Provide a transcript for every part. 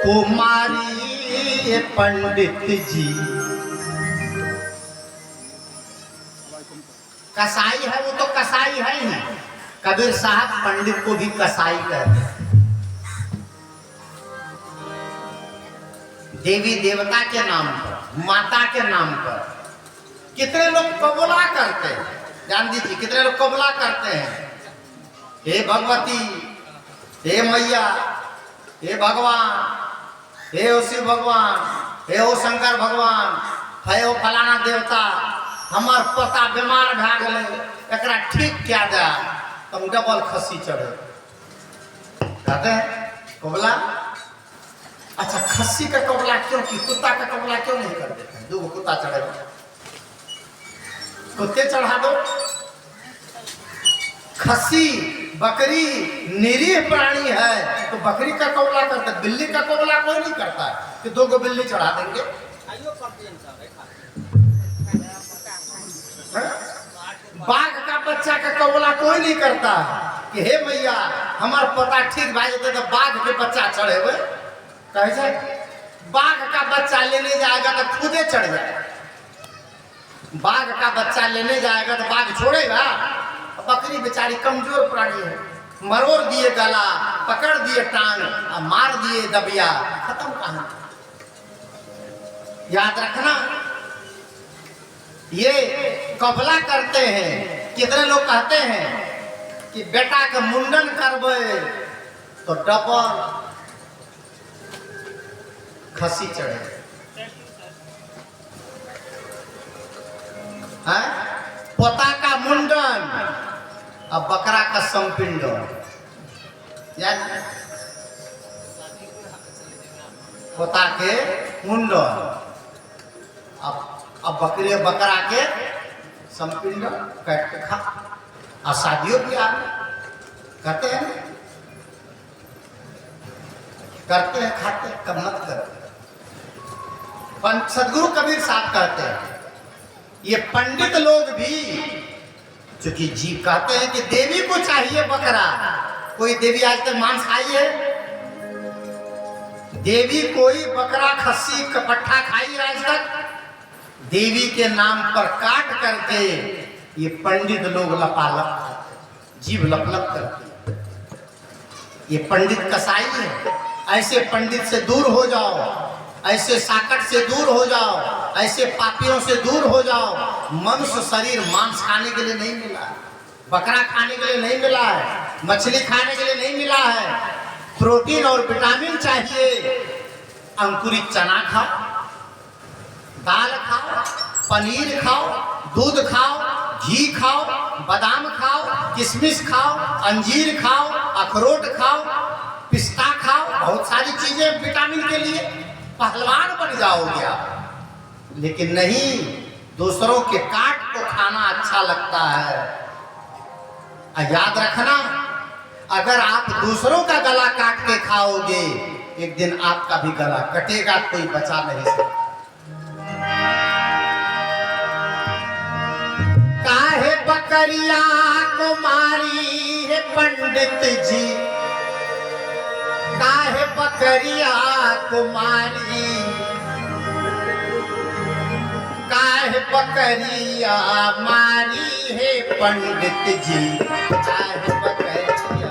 कुमारी पंडित जी। कसाई है वो तो कसाई है ही। कबीर साहब पंडित को भी कसाई कहते हैं। देवी देवता के नाम पर, माता के नाम पर कितने लोग कबूला करते हैं। जान दीजिए कितने लोग कबूला करते हैं, हे भगवती, हे मैया, हे भगवान, हे ओ शिव भगवान, हे ओ शंकर भगवान, हे ओ फलाना देवता, हमार पता बीमार भा गए, एकरा ठीक क्या दे, तुम डबल खस्सी चढ़े कहते हैं कबूला। अच्छा खस्सी का कबूला क्यों की कुत्ता का कबूला क्यों नहीं कर देते? दो कुत्ता चढ़े, कुत्ते चढ़ा दो। खस्सी बकरी निरीह प्राणी है तो बकरी का कबूला करता है, बिल्ली का कबूला कोई नहीं करता है कि दो गो बिल्ली चढ़ा देंगे। बाघ का बच्चा का कबूला कोई नहीं करता है कि हे मैया हमार पता ठीक भाई तो बाघ के बच्चा चढ़े हुए। कैसे बाघ का बच्चा लेने जाएगा तो खुदे चढ़ जाएगा। बाघ का बच्चा लेने जाएगा तो बाघ छोड़ेगा। बकरी बेचारी कमजोर प्राणी है, मरोड़ दिए गला, पकड़ दिए टांग और मार दिए दबिया, खत्म कहानी। याद रखना ये कबला करते हैं। कितने लोग कहते हैं कि बेटा का मुंडन करबे तो डबल खस्सी चढ़े है, पोता का मुंडन अब बकरा का संपिंडन। याद पोता के मुंडन अब बकरी बकरा के संपिंडन काट के खा। और शादियों भी आ कहते हैं करते हैं खाते हैं, कब मत करते। सदगुरु कबीर साहब कहते हैं ये पंडित लोग भी चूंकि जीव कहते हैं कि देवी को चाहिए बकरा। कोई देवी आज तक मांस खाई है? देवी कोई बकरा खस्सी कपट्ठा खाई आज तक? देवी के नाम पर काट करके ये पंडित लोग लपालप जीव लपलप करते। ये पंडित कसाई है। ऐसे पंडित से दूर हो जाओ, ऐसे साकट से दूर हो जाओ, ऐसे पापियों से दूर हो जाओ। मनुष्य शरीर मांस खाने के लिए नहीं मिला है, बकरा खाने के लिए नहीं मिला है, मछली खाने के लिए नहीं मिला है। प्रोटीन और विटामिन चाहिए। अंकुरित चना खाओ, दाल खाओ, पनीर खाओ, दूध खाओ, घी खाओ, बादाम खाओ, किशमिश खाओ, अंजीर खाओ, अखरोट खाओ, पिस्ता खाओ, बहुत सारी चीजें विटामिन के लिए। पहलवान बन जाओगे आप। लेकिन नहीं, दूसरों के काट को खाना अच्छा लगता है। याद रखना अगर आप दूसरों का गला काट के खाओगे एक दिन आपका भी गला कटेगा, कोई बचा नहीं सकता। काहे बकरिया को मारी है पंडित जी, काहे बकरिया को मारी, काहे बकरिया मारी है पंडित जी, काहे बकरिया।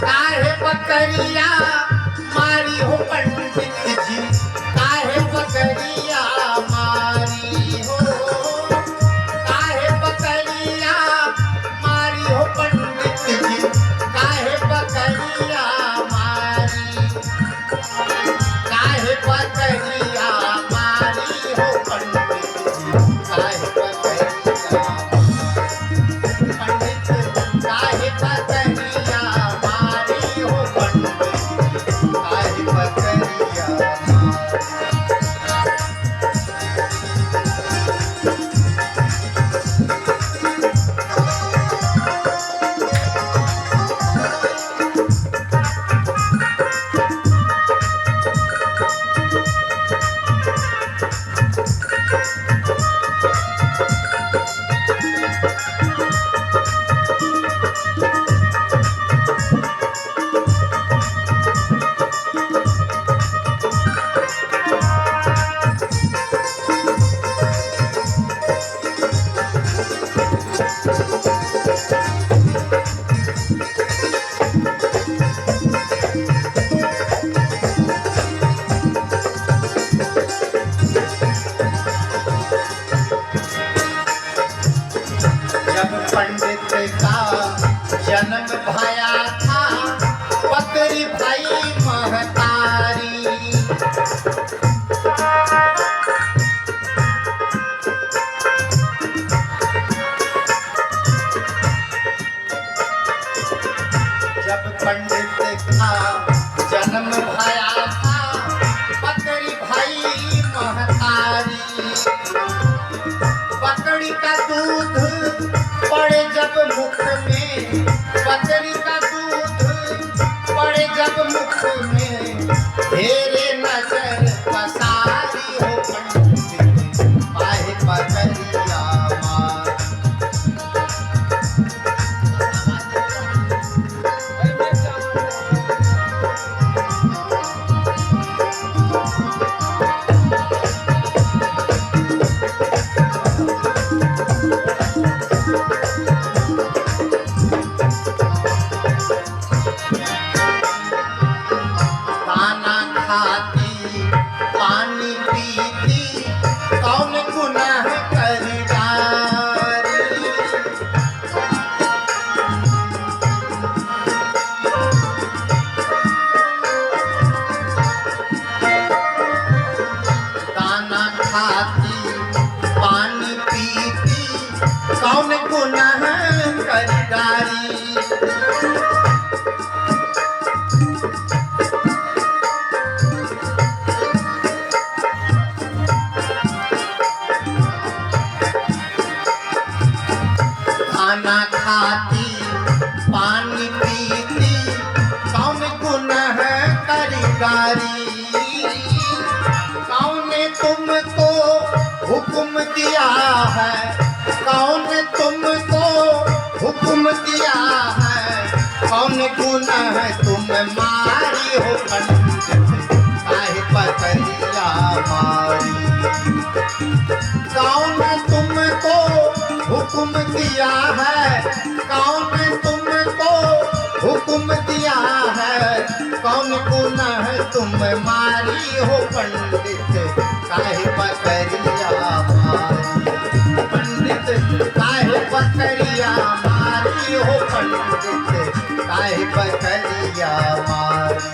काहे बकरिया मारी हो पंडित जी, काहे बकरिया मारी हो, काहे बकरिया मारी हो पंडित जी, काहे बकरिया मारी। पानी पीती कौन गुनाह कर डारी। दाना खाती पानी पीती कौन गुनाह कर डारी। खाना खाती पानी पीती कौन गुनाह कारीगारी। कौन तुमको हुक्म दिया है, कौन तुमको हुक्म दिया है, कौन गुनाह तुम मारी हो पंडित काहे पकड़िया मारी। कौन तुमको हुक्म दिया है, कौन तुमको हुक्म दिया है, कौन गुनाह तुम मारी हो पंडित काहे पकड़िया मारी। पंडित काहे पकड़िया मारी हो पंडित काहे पकड़िया मारी।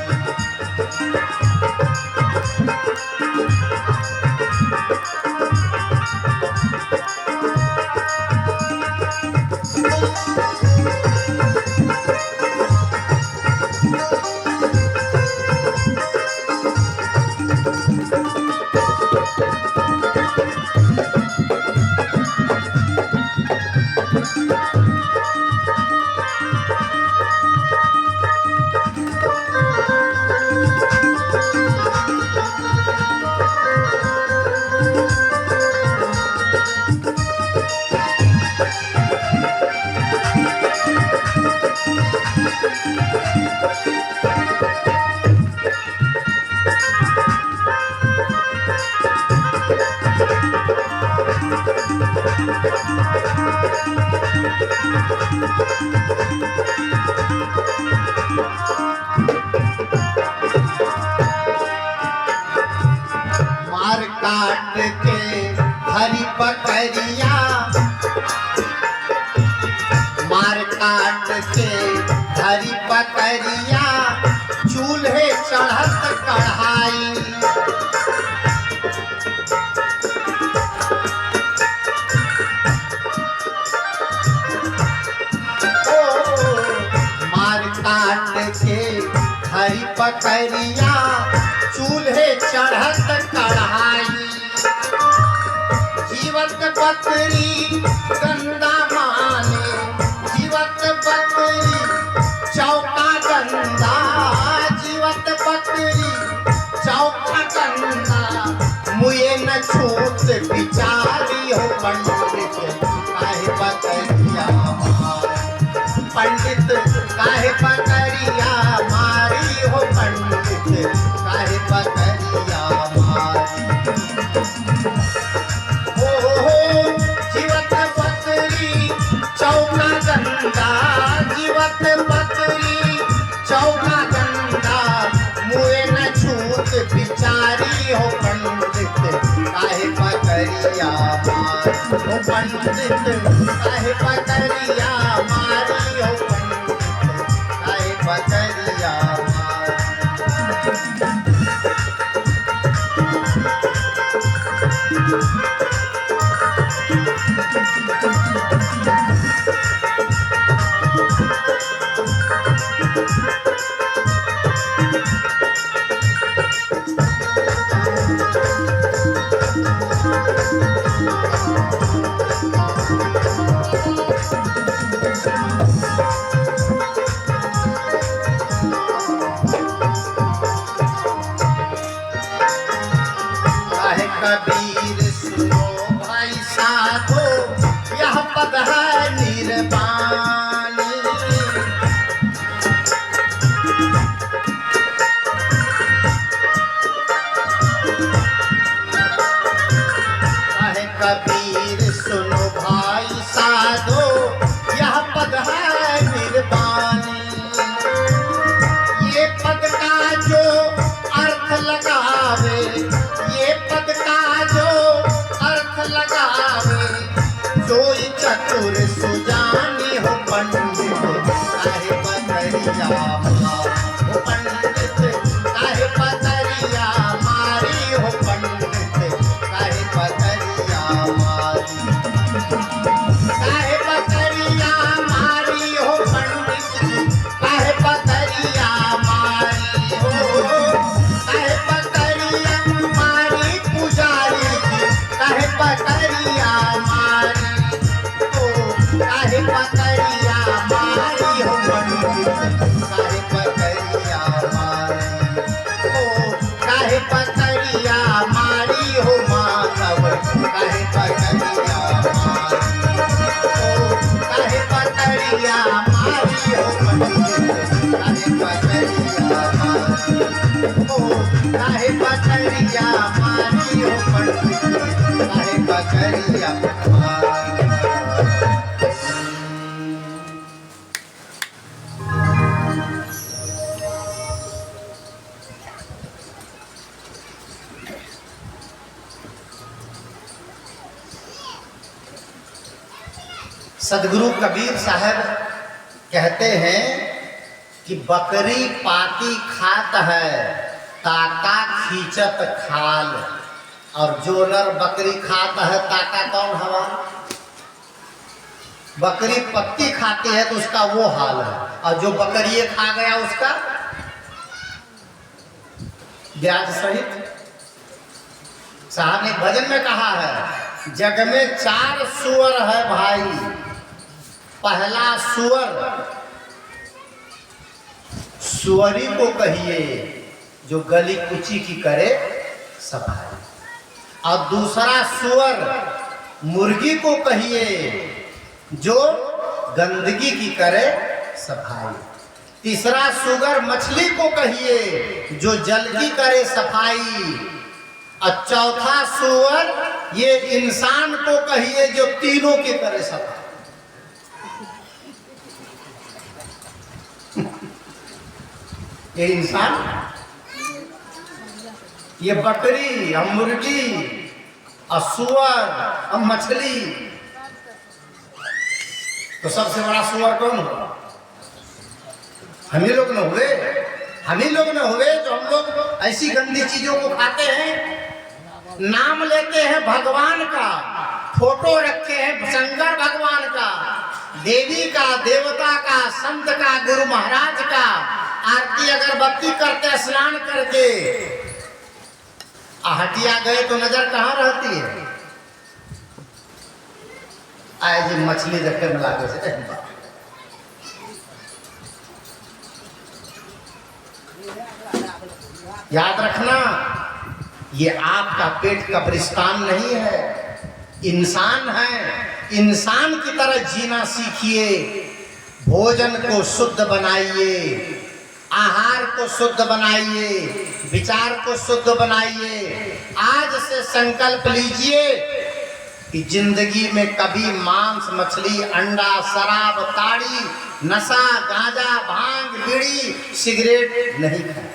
मार काट के हरी बकरिया, मार काट के हरी बकरिया, चूल्हे चढ़त कढ़ाई। मार काट के हरी बकरिया, चूल्हे चढ़त कढ़ाई। जीवत बकरी गंदा माने, जीवत बकरी चौका गंदा, जीवत बकरी चौका गंदा। मुझे न छूट बिचारी हो पंडित काहे बकरिया मारी। पंडित काहे बकरिया मारी हो पंडित काहे बकरिया मारी। हो जीवत बकरी चौका गंदा, जीवत बकरी चौका गंदा। मुझे न छूट बिचारी हो पंडित काहे बकरिया मारी। हो पंडित काहे बकरिया मारी हो पंडित काहे बकरिया मारी। कबीर सुनो भाई साधो, यह पद है निर्वाणी। कबीर सुनो भाई साधो, यह पद है निर्वाणी। ये पद का जो अर्थ लगावे, तुर सुजानी हो पंडित काहे पतरिया हो पंडित काहे पतरिया मारी हो पंडित काहे पतरिया मारी काहे पतरिया मारी हो पंडित काहे पतरिया मारी हो काहे पतरिया मारी पुजारी काहे पतरिया मारी काहे पतरिया मारी हो पंडित काहे पतरिया मारी ओ काहे पतरिया मारी हो माधव काहे पतरिया मारी ओ काहे पतरिया मारी हो पंडित काहे पतरिया मारी ओ काहे पतरिया मारी हो पंडित काहे पतरिया मारी। सदगुरु कबीर साहब कहते हैं कि बकरी पाती खात है ताका खींचत खाल, और जो नर बकरी खाता है ताका कौन हवा? बकरी पत्ती खाती है तो उसका वो हाल है, और जो बकरी खा गया उसका ब्याज सहित। साहब ने भजन में कहा है जग में 4 सुअर है भाई। पहला सुअर सुअरी को कहिए जो गली कुची की करे सफाई, और दूसरा सुअर मुर्गी को कहिए जो गंदगी की करे सफाई, तीसरा सुअर मछली को कहिए जो जल की करे सफाई, और चौथा सुअर ये इंसान को कहिए जो तीनों के करे सफाई। ये इंसान, ये बकरी, हम मुर्गी, और सुअर, हम मछली, तो सबसे बड़ा सुअर कौन हुआ? हम ही लोग न हुए? हम ही लोग न हुए जो हम लोग ऐसी गंदी चीजों को खाते हैं, नाम लेते हैं भगवान का, फोटो रखे हैं शंकर भगवान का, देवी का, देवता का, संत का, गुरु महाराज का, आरती अगरबत्ती करते स्नान करके। हटिया गए तो नजर कहाँ रहती है? आए जी मछली रखे में लागे से याद रखना, ये आपका पेट कब्रिस्तान नहीं है, इंसान है। इंसान की तरह जीना सीखिए, भोजन को शुद्ध बनाइए, आहार को शुद्ध बनाइए, विचार को शुद्ध बनाइए। आज से संकल्प लीजिए कि जिंदगी में कभी मांस, मछली, अंडा, शराब, ताड़ी, नशा, गांजा, भांग, बीड़ी, सिगरेट नहीं खाए।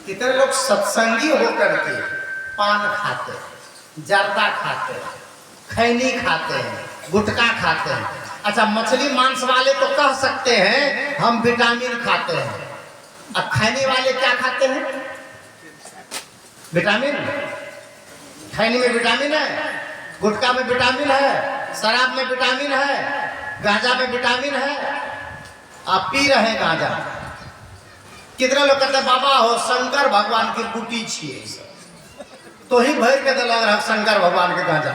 कितने लोग सत्संगी होकर के पान खाते हैं, जर्दा खाते हैं, खैनी खाते हैं, गुटखा खाते हैं। अच्छा, मछली मांस वाले तो कह सकते हैं हम विटामिन खाते हैं, अब खैनी वाले क्या खाते हैं? विटामिन। खैनी में विटामिन है, गुटखा में विटामिन है, शराब में विटामिन है, गांजा में विटामिन है। आप पी रहे हैं गांजा। कितने लोग कहते बाबा हो शंकर भगवान की बूटी छिए तो ही भर के लग रहा शंकर भगवान के गांजा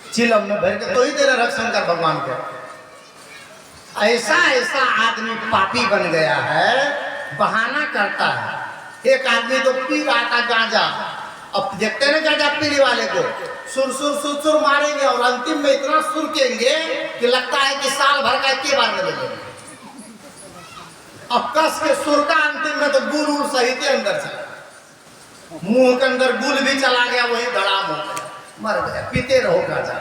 चिलम में भर के तो ही दे रहा शंकर भगवान के। ऐसा ऐसा आदमी पापी बन गया है, बहाना करता है। एक आदमी तो पी रहा था गांजा, अब देखते ना गांजा पीने वाले को सुर सुर सुर सुर मारेंगे और अंतिम में इतना सुरकेंगे कि लगता है कि साल भर का एक बार में लेंगे। अब कस के सुर का अंतिम में तो गुल उल सहित अंदर चला, मुंह के अंदर गुल भी चला गया, वही धड़ाम हो गया, मर गया। पीते रहो गांजा।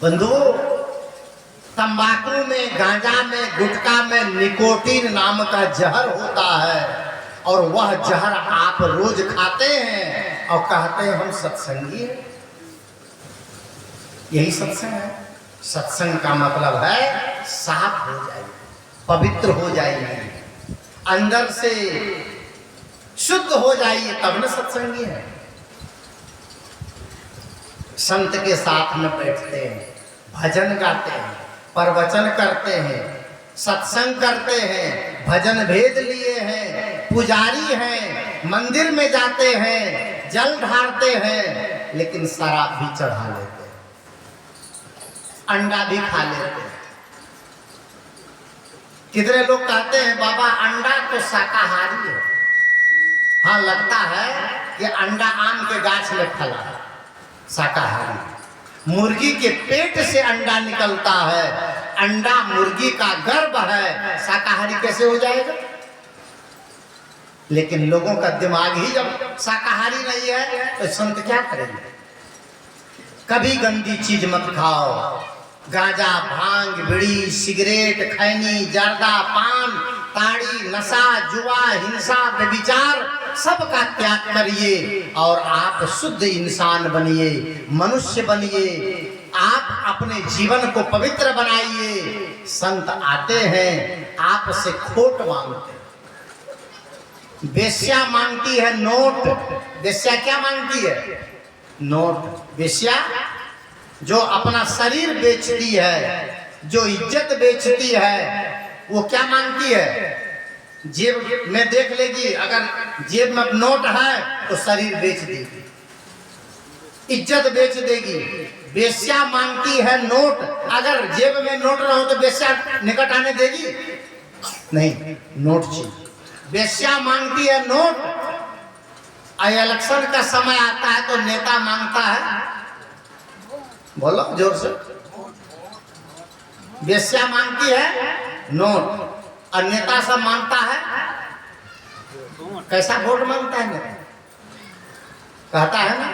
बंधु, तंबाकू में, गांजा में, गुटखा में निकोटीन नाम का जहर होता है, और वह जहर आप रोज खाते हैं और कहते हैं हम सत्संगी हैं। यही सत्संग है। सत्संग का मतलब है साफ हो जाएगी, पवित्र हो जाएगी, अंदर से शुद्ध हो जाइए, तब न सत्संगी है। संत के साथ में बैठते हैं, भजन गाते हैं, प्रवचन करते हैं, सत्संग करते हैं, भजन भेद लिए हैं, पुजारी हैं, मंदिर में जाते हैं, जल ढारते हैं, लेकिन शराब भी चढ़ा लेते हैं, अंडा भी खा लेते हैं। कितने लोग कहते हैं बाबा अंडा तो शाकाहारी है। हाँ, लगता है कि अंडा आम के गाछ में फला है, शाकाहारी। मुर्गी के पेट से अंडा निकलता है, अंडा मुर्गी का गर्भ है, शाकाहारी कैसे हो जाएगा? लेकिन लोगों का दिमाग ही जब शाकाहारी नहीं है तो संत क्या करेंगे? कभी गंदी चीज मत खाओ, गांजा, भांग, बीड़ी, सिगरेट, खैनी, जर्दा, पान, ताड़ी, नशा, जुआ, हिंसा, व्यभिचार सबका त्याग करिए और आप शुद्ध इंसान बनिए, मनुष्य बनिए। आप अपने जीवन को पवित्र बनाइए। संत आते हैं, आपसे खोट मांगते हैं। वेश्या मांगती है नोट। वेश्या क्या मांगती है? नोट। वेश्या जो अपना शरीर बेचती है, जो इज्जत बेचती है, वो क्या मांगती है? जेब में देख लेगी, अगर जेब में नोट है तो शरीर बेच देगी, इज्जत बेच देगी। वेश्या मांगती है नोट। अगर जेब में नोट ना हो तो वेश्या निकट आने देगी? नहीं, नोट चाहिए। वेश्या मांगती है नोट। इलेक्शन का समय आता है तो नेता मांगता है, बोलो जोर से, वेश्या मांगती है नोट और नेता सब मांगता है कैसा? वोट मांगता है नेता। कहता है ना,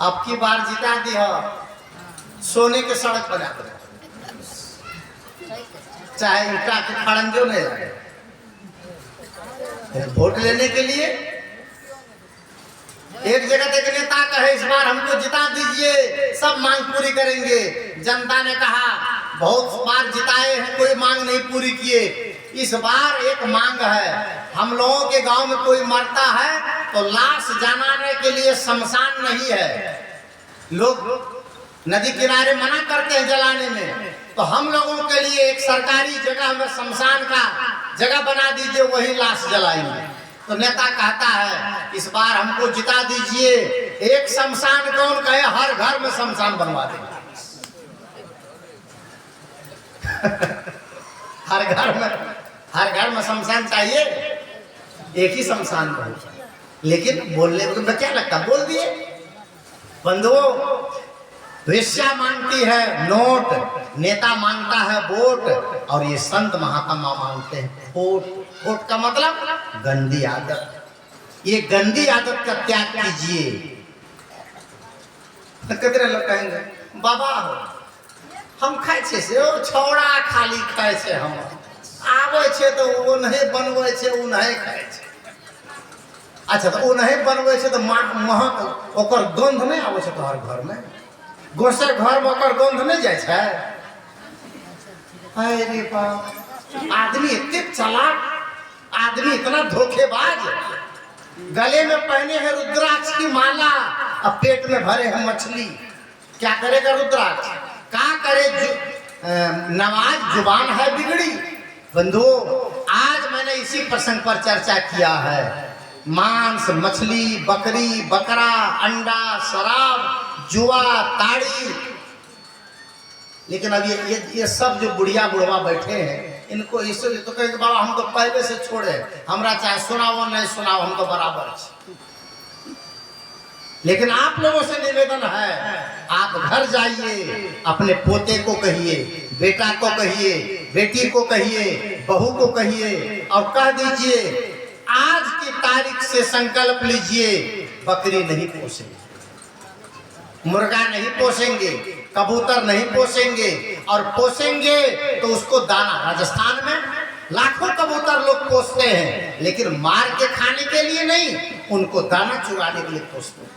अब की बार जिता दी हो, सोने के सड़क बना दो, चाहे ईटा के खड़ंजो नहीं लगे। वोट लेने के लिए एक जगह एक नेता कहे इस बार हमको जिता दीजिए, सब मांग पूरी करेंगे। जनता ने कहा बहुत बार जिताए हैं, कोई मांग नहीं पूरी किए, इस बार एक मांग है। हम लोगों के गांव में कोई मरता है तो लाश जलाने के लिए शमशान नहीं है, लोग नदी किनारे मना करते हैं जलाने में, तो हम लोगों के लिए एक सरकारी जगह में शमशान का जगह बना दीजिए, वही लाश जलाएंगे। तो नेता कहता है इस बार हमको जिता दीजिए, एक शमशान कौन कहे, हर घर में शमशान बनवा देंगे। हर घर में शमशान चाहिए, एक ही शमशान बने। लेकिन बोलने में क्या लगता, बोल दिए। बंधुओं, वेश्या मांगती है नोट, नेता मांगता है वोट, और ये संत महात्मा मांगते हैं खोट। खोट का मतलब गंदी आदत। ये गंदी आदत का त्याग कीजिए। कितने लोग कहेंगे बाबा हम खाए छे से ओ छौड़ा खाली खाए छे, हम आवे छे तो वो नहीं बनवे छे, वो नहीं खाए छे। अच्छा, तो वो नहीं बनवे छे तो महक ओकर गंध नहीं आवे छे तोहर घर में? गोसर घर में ओकर गंध नहीं जाए छे? अरे बाप, आदमी इतने चालाक, आदमी इतना धोखेबाज, गले में पहने हैं रुद्राक्ष की माला और पेट में भरे हैं मछली। क्या करेगा रुद्राक्ष? क्या करे? नमाज जुबान है बिगड़ी। बंधुओं, आज मैंने इसी प्रसंग पर चर्चा किया है। मांस, मछली, बकरी, बकरा, अंडा, शराब, जुआ, ताड़ी। लेकिन अब ये सब जो बुढ़िया बुढ़वा बैठे हैं, इनको इसलिए तो कहेंगे बाबा हम तो पहले से छोड़े, हमरा चाहे सुनाओ नहीं सुनाओ, हम तो बराबर है। लेकिन आप लोगों से निवेदन है, आप घर जाइए, अपने पोते को कहिए, बेटा को कहिए, बेटी को कहिए, बहू को कहिए और कह दीजिए आज की तारीख से संकल्प लीजिए, बकरी नहीं पोसेंगे, मुर्गा नहीं पोसेंगे, कबूतर नहीं पोसेंगे, और पोसेंगे तो उसको दाना। राजस्थान में लाखों कबूतर लोग पोसते हैं, लेकिन मार के खाने के लिए नहीं, उनको दाना चुराने के लिए पोसते हैं।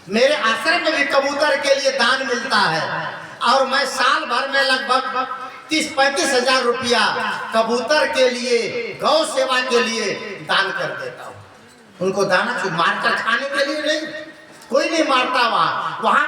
मेरे आश्रम में भी कबूतर के लिए दान मिलता है और मैं साल भर में लगभग 30-35 हजार रुपया कबूतर के लिए, गौ सेवा के लिए दान कर देता हूँ। उनको दाना मारकर खाने के लिए नहीं, कोई नहीं मारता वहाँ